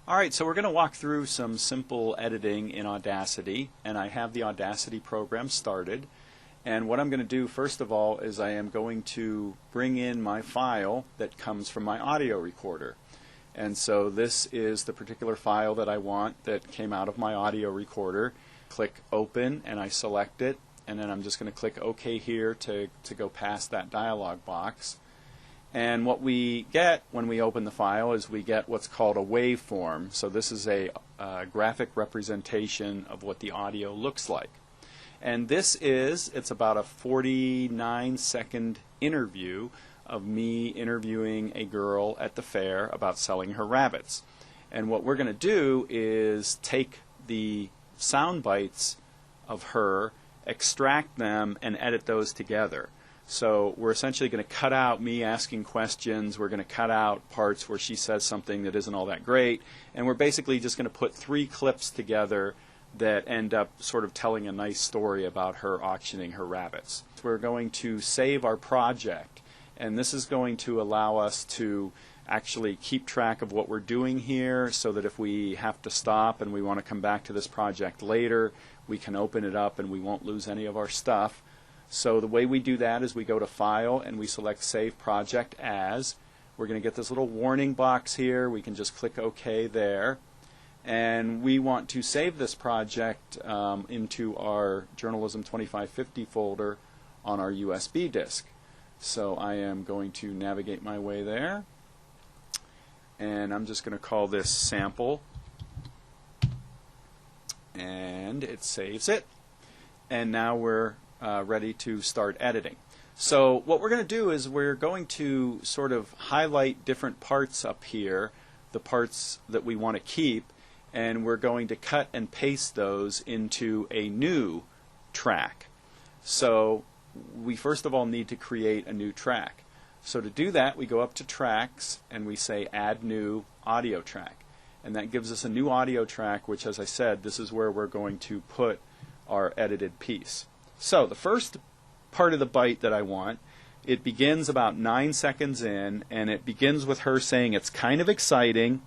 Alright, so we're going to walk through some simple editing in Audacity, and I have the Audacity program started. And what I'm going to do first of all is I am going to bring in my file that comes from my audio recorder. And so this is the particular file that I want that came out of my audio recorder. Click Open and I select it, and then I'm just going to click OK here to go past that dialog box. And what we get when we open the file is we get what's called a waveform. So this is a graphic representation of what the audio looks like. And it's about a 49-second interview of me interviewing a girl at the fair about selling her rabbits. And what we're going to do is take the sound bites of her, extract them, and edit those together. So we're essentially going to cut out me asking questions, we're going to cut out parts where she says something that isn't all that great, and we're basically just going to put 3 clips together that end up sort of telling a nice story about her auctioning her rabbits. We're going to save our project, and this is going to allow us to actually keep track of what we're doing here so that if we have to stop and we want to come back to this project later, we can open it up and we won't lose any of our stuff. So the way we do that is we go to File and we select Save Project As. We're going to get this little warning box here. We can just click OK there. And we want to save this project into our Journalism 2550 folder on our USB disk. So I am going to navigate my way there. And I'm just going to call this Sample. And it saves it. And now we're ready to start editing. So what we're going to do is we're going to sort of highlight different parts up here, the parts that we want to keep, and we're going to cut and paste those into a new track. So we first of all need to create a new track. So to do that, we go up to Tracks and we say Add New Audio Track. And that gives us a new audio track, which, as I said, this is where we're going to put our edited piece. So the first part of the bite that I want, it begins about 9 seconds in, and it begins with her saying it's kind of exciting,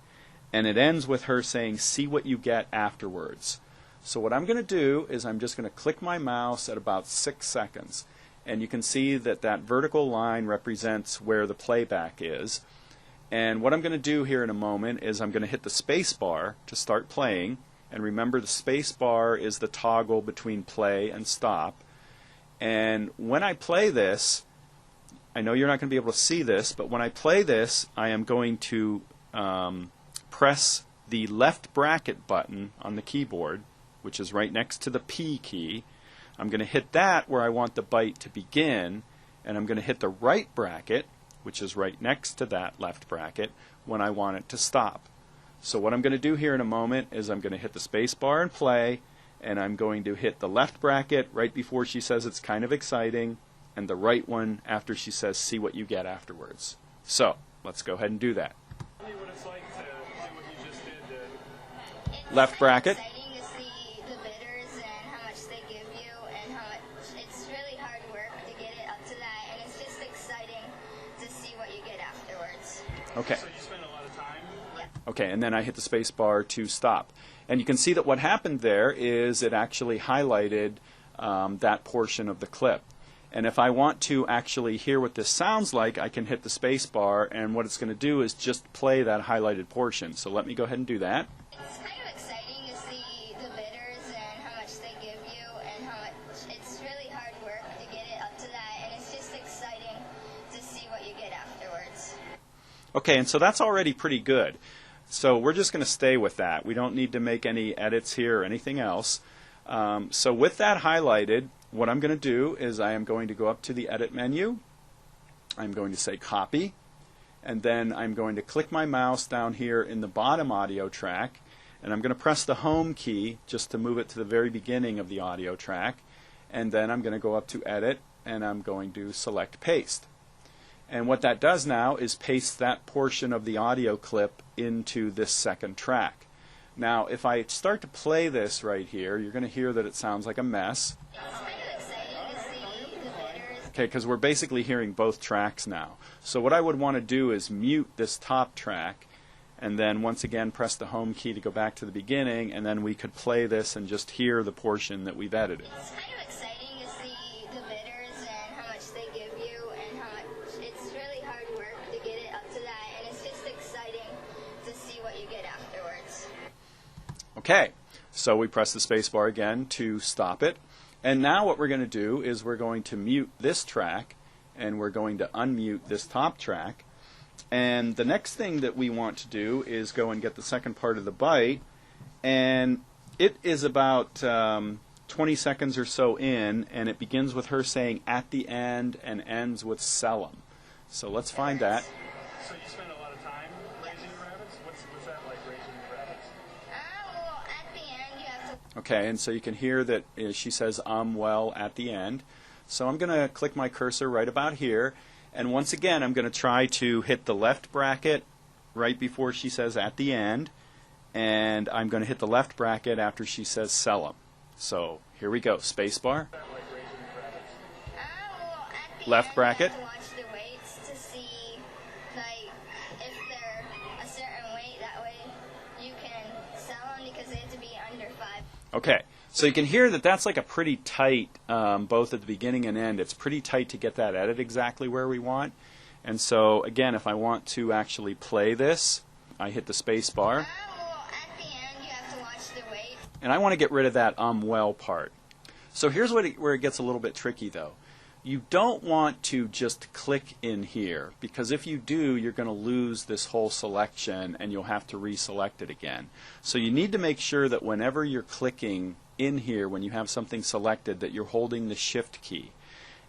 and it ends with her saying see what you get afterwards. So what I'm going to do is I'm just going to click my mouse at about 6 seconds, and you can see that that vertical line represents where the playback is. And what I'm going to do here in a moment is I'm going to hit the space bar to start playing. And remember, the space bar is the toggle between play and stop. And when I play this, I know you're not going to be able to see this, but when I play this, I am going to press the left bracket button on the keyboard, which is right next to the P key. I'm going to hit that where I want the bite to begin, and I'm going to hit the right bracket, which is right next to that left bracket, when I want it to stop. So what I'm going to do here in a moment is I'm going to hit the space bar and play, and I'm going to hit the left bracket right before she says it's kind of exciting, and the right one after she says see what you get afterwards. So let's go ahead and do that. Tell me what it's like to do what you just did. Left bracket. It's exciting to see the bidders and how much they give you, and how it's really hard work to get it up to that, and it's just exciting to see what you get afterwards. Okay. So you spend a lot of time? Okay, and then I hit the space bar to stop. And you can see that what happened there is it actually highlighted that portion of the clip. And if I want to actually hear what this sounds like, I can hit the space bar, and what it's going to do is just play that highlighted portion. So let me go ahead and do that. It's kind of exciting to see the bidders and how much they give you, and how it's really hard work to get it up to that, and it's just exciting to see what you get afterwards. Okay, and so that's already pretty good. So we're just going to stay with that. We don't need to make any edits here or anything else. So with that highlighted, what I'm going to do is I am going to go up to the Edit menu. I'm going to say Copy, and then I'm going to click my mouse down here in the bottom audio track, and I'm going to press the Home key just to move it to the very beginning of the audio track, and then I'm going to go up to Edit, and I'm going to select Paste. And what that does now is paste that portion of the audio clip into this second track. Now, if I start to play this right here, you're going to hear that it sounds like a mess. It's kind of exciting to see the bidders. Okay, because we're basically hearing both tracks now. So what I would want to do is mute this top track, and then once again press the home key to go back to the beginning, and then we could play this and just hear the portion that we've edited. It's kind of exciting to see the bidders and how much they give you and how much it's really hard work to get it up to that, and it's just exciting to see what you get afterwards. Okay, so we press the space bar again to stop it, and now what we're going to do is we're going to mute this track and we're going to unmute this top track. And the next thing that we want to do is go and get the second part of the bite, and it is about 20 seconds or so in, and it begins with her saying at the end and ends with Selim. So let's find that. So you spend a lot of time raising your rabbits? What's that like, raising your rabbits? Well, at the end you have to... Okay, and so you can hear that she says well at the end. So I'm going to click my cursor right about here, and once again I'm going to try to hit the left bracket right before she says at the end, and I'm going to hit the left bracket after she says Selim. So here we go, space bar, What's that like, raising your rabbits? Well, at the left end, bracket. You have to watch the weights to see, like, if they're a certain weight. That way you can sell them because they have to be under 5. Okay, so you can hear that that's like a pretty tight, both at the beginning and end, it's pretty tight to get that edit exactly where we want. And so again, if I want to actually play this, I hit the space bar. Well, at the end you have to watch the weights. And I want to get rid of that well part. So here's where it gets a little bit tricky though. You don't want to just click in here, because if you do, you're going to lose this whole selection and you'll have to reselect it again. So you need to make sure that whenever you're clicking in here, when you have something selected, that you're holding the shift key.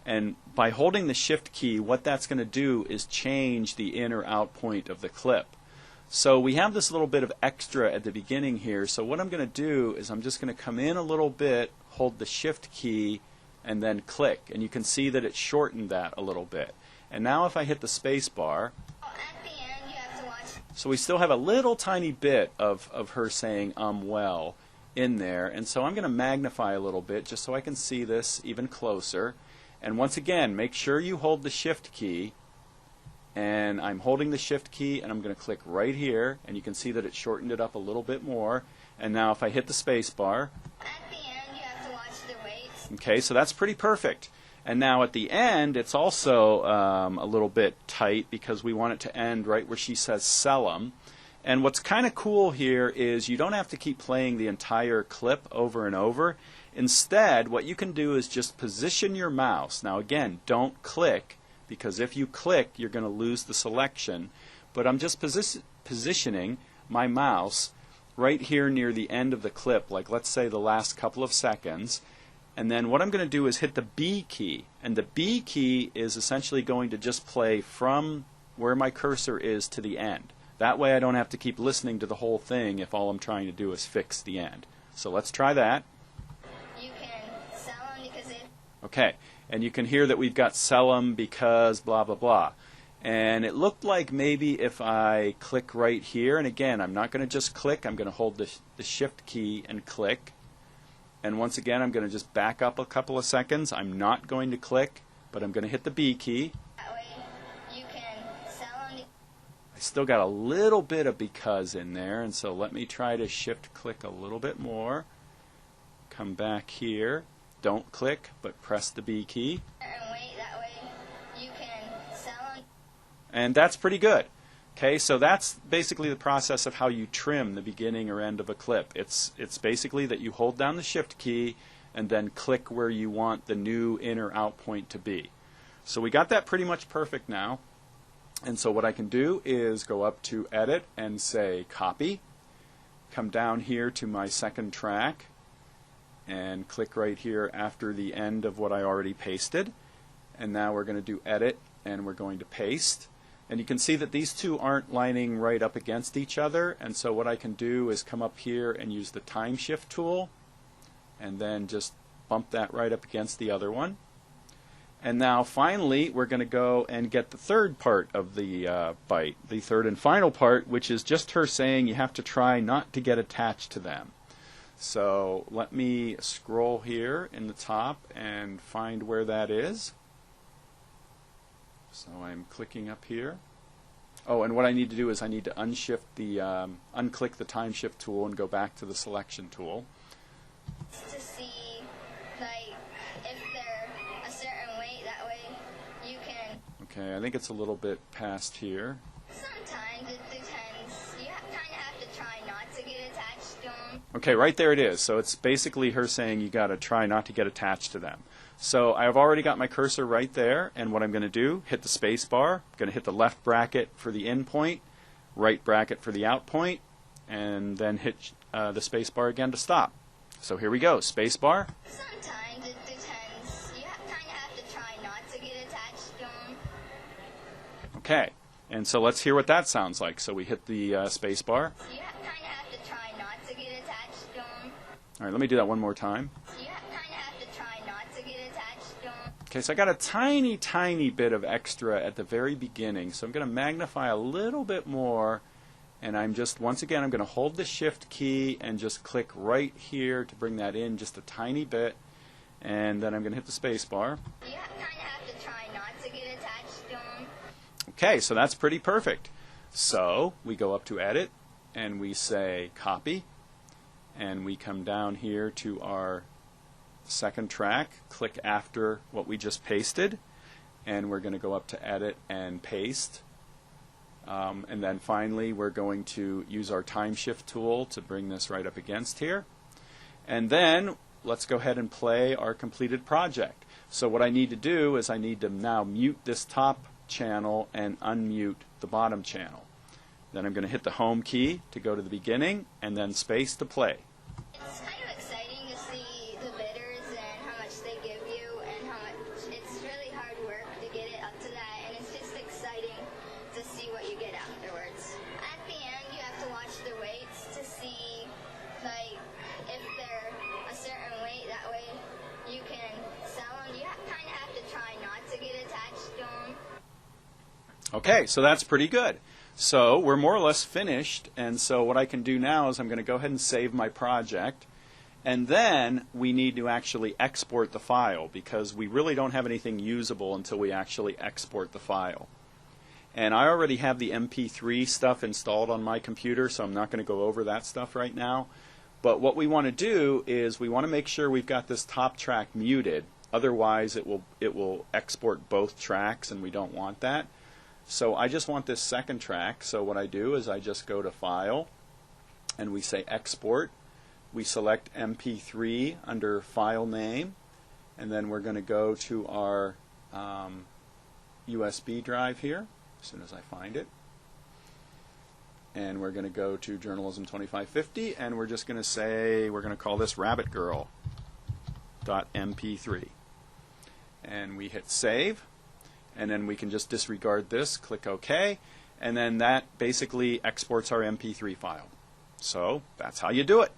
And by holding the shift key, what that's going to do is change the in or out point of the clip. So we have this little bit of extra at the beginning here, so what I'm going to do is I'm just going to come in a little bit, hold the shift key, and then click, and you can see that it shortened that a little bit. And now if I hit the space bar, At the end you have to watch. so we still have a little tiny bit of her saying well in there, and so I'm going to magnify a little bit just so I can see this even closer. And once again, make sure you hold the shift key, and I'm holding the shift key and I'm going to click right here, and you can see that it shortened it up a little bit more. And now if I hit the space bar, At the end you have to watch the weights. okay, so that's pretty perfect. And now at the end, it's also a little bit tight because we want it to end right where she says Selim. And what's kind of cool here is you don't have to keep playing the entire clip over and over. Instead, what you can do is just position your mouse. Now again, don't click, because if you click, you're going to lose the selection. But I'm just positioning my mouse right here near the end of the clip, like let's say the last couple of seconds. And then what I'm going to do is hit the B key. And the B key is essentially going to just play from where my cursor is to the end. That way I don't have to keep listening to the whole thing if all I'm trying to do is fix the end. So let's try that. You can sell them because it... Okay, and you can hear that we've got Selim because blah blah blah. And it looked like maybe if I click right here, and again I'm not going to just click, I'm going to hold the shift key and click. And once again I'm going to just back up a couple of seconds. I'm not going to click, but I'm going to hit the B key. That way you can sell them. I still got a little bit of because in there, and so let me try to shift click a little bit more. Come back here. Don't click, but press the B key. And wait, that way you can sell them. And that's pretty good. Okay, so that's basically the process of how you trim the beginning or end of a clip. It's basically that you hold down the shift key and then click where you want the new in or out point to be. So we got that pretty much perfect now. And so what I can do is go up to Edit and say Copy. Come down here to my second track and click right here after the end of what I already pasted. And now we're going to do Edit and we're going to paste. And you can see that these two aren't lining right up against each other, and so what I can do is come up here and use the time shift tool and then just bump that right up against the other one. And now finally we're going to go and get the third part of the bite, the third and final part, which is just her saying you have to try not to get attached to them. So let me scroll here in the top and find where that is. So I'm clicking up here. Oh, and what I need to do is I need to unshift the, unclick the time shift tool and go back to the selection tool. To see, like, if they're a certain weight, that way you can. Okay, I think it's a little bit past here. Sometimes it depends. You kind of have to try not to get attached to them. Okay, right there it is. So it's basically her saying you got to try not to get attached to them. So I've already got my cursor right there, and what I'm going to do, hit the space bar. I'm going to hit the left bracket for the in point, right bracket for the out point, and then hit the space bar again to stop. So here we go, space bar. Sometimes it depends. You kind of have to try not to get attached to them. Okay, and so let's hear what that sounds like. So we hit the space bar. You kind of have to try not to get attached to them. All right, let me do that one more time. You kind of have to try not to get attached to them. Okay, so I got a tiny, tiny bit of extra at the very beginning. So I'm going to magnify a little bit more. And I'm just, once again, I'm going to hold the shift key and just click right here to bring that in just a tiny bit. And then I'm going to hit the space bar. You kind of have to try not to get attached to them. Okay, so that's pretty perfect. So we go up to Edit, and we say Copy. And we come down here to our second track, click after what we just pasted. And we're going to go up to Edit and Paste. And then finally, we're going to use our time shift tool to bring this right up against here. And then let's go ahead and play our completed project. So what I need to do is I need to now mute this top channel and unmute the bottom channel. Then I'm going to hit the home key to go to the beginning and then space to play. It's kind of exciting to see the bidders and how much they give you and how much it's really hard work to get it up to that, and it's just exciting to see what you get afterwards. At the end, you have to watch the weights to see, like, if they're a certain weight, that way you can sell them. You kind of have to try not to get attached to them. Okay, so that's pretty good. So we're more or less finished, and so what I can do now is I'm going to go ahead and save my project, and then we need to actually export the file because we really don't have anything usable until we actually export the file. And I already have the MP3 stuff installed on my computer, so I'm not going to go over that stuff right now. But what we want to do is we want to make sure we've got this top track muted. Otherwise, it will export both tracks, and we don't want that. So I just want this second track. So what I do is I just go to File, and we say Export. We select MP3 under File Name, and then we're going to go to our USB drive here as soon as I find it. And we're going to go to Journalism 2550, and we're just going to say, we're going to call this rabbitgirl.mp3. And we hit Save, and then we can just disregard this, click OK, and then that basically exports our MP3 file. So that's how you do it.